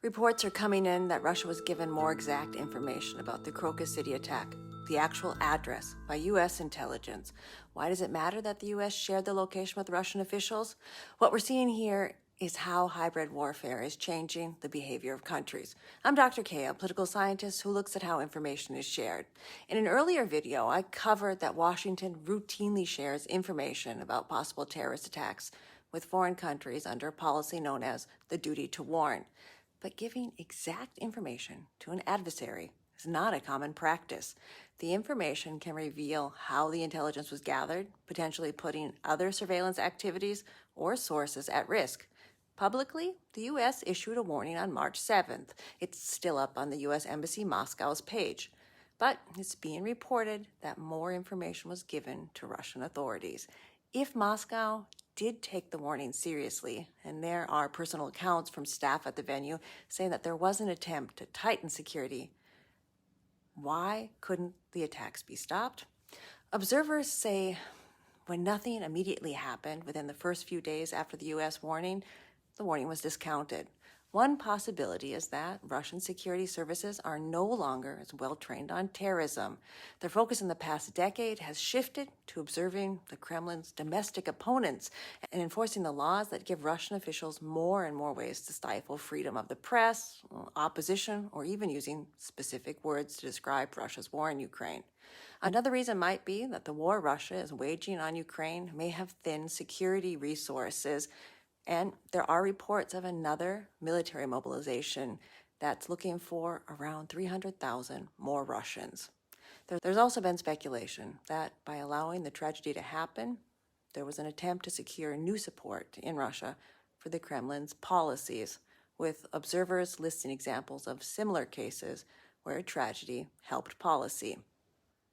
Reports are coming in that Russia was given more exact information about the Crocus City attack, the actual address, by U.S. intelligence. Why does it matter that the U.S. shared the location with Russian officials? What we're seeing here is how hybrid warfare is changing the behavior of countries. I'm Dr. K, a political scientist who looks at how information is shared. In an earlier video, I covered that Washington routinely shares information about possible terrorist attacks with foreign countries under a policy known as the duty to warn. But giving exact information to an adversary is not a common practice. The information can reveal how the intelligence was gathered, potentially putting other surveillance activities or sources at risk. Publicly, the U.S. issued a warning on March 7th. It's still up on the U.S. Embassy Moscow's page. But it's being reported that more information was given to Russian authorities. If Moscow did take the warning seriously, and there are personal accounts from staff at the venue saying that there was an attempt to tighten security, why couldn't the attacks be stopped? Observers say when nothing immediately happened within the first few days after the U.S. warning, the warning was discounted. One possibility is that Russian security services are no longer as well trained on terrorism. Their focus in the past decade has shifted to observing the Kremlin's domestic opponents and enforcing the laws that give Russian officials more and more ways to stifle freedom of the press, opposition, or even using specific words to describe Russia's war in Ukraine. Another reason might be that the war Russia is waging on Ukraine may have thin security resources. And there are reports of another military mobilization that's looking for around 300,000 more Russians. There's also been speculation that by allowing the tragedy to happen, there was an attempt to secure new support in Russia for the Kremlin's policies, with observers listing examples of similar cases where a tragedy helped policy.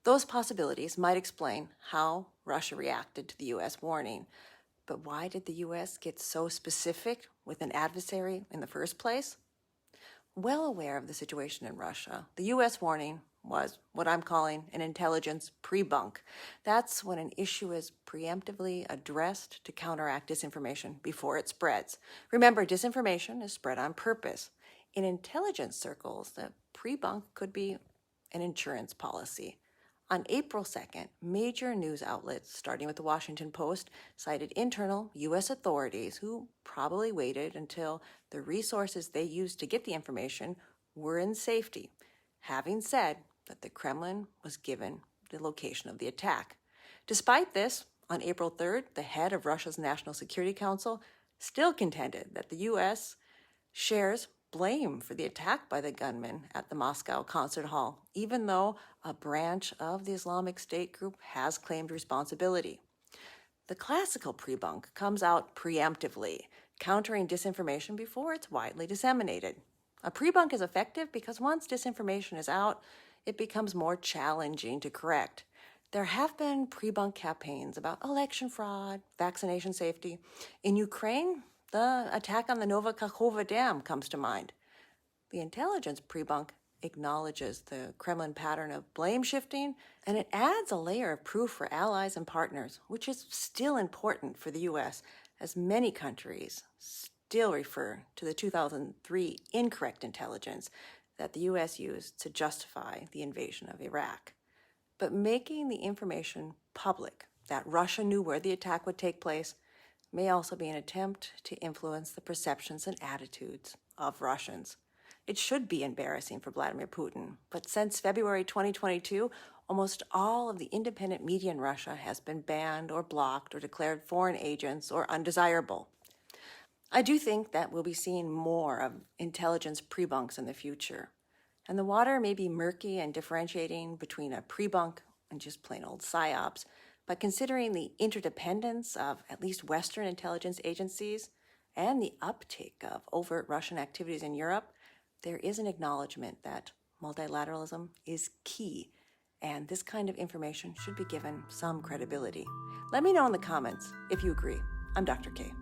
Those possibilities might explain how Russia reacted to the U.S. warning. But why did the U.S. get so specific with an adversary in the first place? Well aware of the situation in Russia, the U.S. warning was what I'm calling an intelligence pre-bunk. That's when an issue is preemptively addressed to counteract disinformation before it spreads. Remember, disinformation is spread on purpose. In intelligence circles, the pre-bunk could be an insurance policy. On April 2nd, major news outlets, starting with the Washington Post, cited internal U.S. authorities who probably waited until the resources they used to get the information were in safety, having said that the Kremlin was given the location of the attack. Despite this, on April 3rd, the head of Russia's National Security Council still contended that the U.S. shares blame for the attack by the gunman at the Moscow concert hall, even though a branch of the Islamic State group has claimed responsibility. The classical pre-bunk comes out preemptively, countering disinformation before it's widely disseminated. A pre-bunk is effective because once disinformation is out, it becomes more challenging to correct. There have been pre-bunk campaigns about election fraud, vaccination safety. In Ukraine, the attack on the Kakhovka Dam comes to mind. The intelligence pre-bunk acknowledges the Kremlin pattern of blame shifting, and it adds a layer of proof for allies and partners, which is still important for the U.S., as many countries still refer to the 2003 incorrect intelligence that the U.S. used to justify the invasion of Iraq. But making the information public that Russia knew where the attack would take place may also be an attempt to influence the perceptions and attitudes of Russians. It should be embarrassing for Vladimir Putin, but since February 2022, almost all of the independent media in Russia has been banned or blocked or declared foreign agents or undesirable. I do think that we'll be seeing more of intelligence pre-bunks in the future, and the water may be murky and differentiating between a pre-bunk and just plain old psyops. But considering the interdependence of at least Western intelligence agencies and the uptake of overt Russian activities in Europe, there is an acknowledgement that multilateralism is key, and this kind of information should be given some credibility. Let me know in the comments if you agree. I'm Dr. K.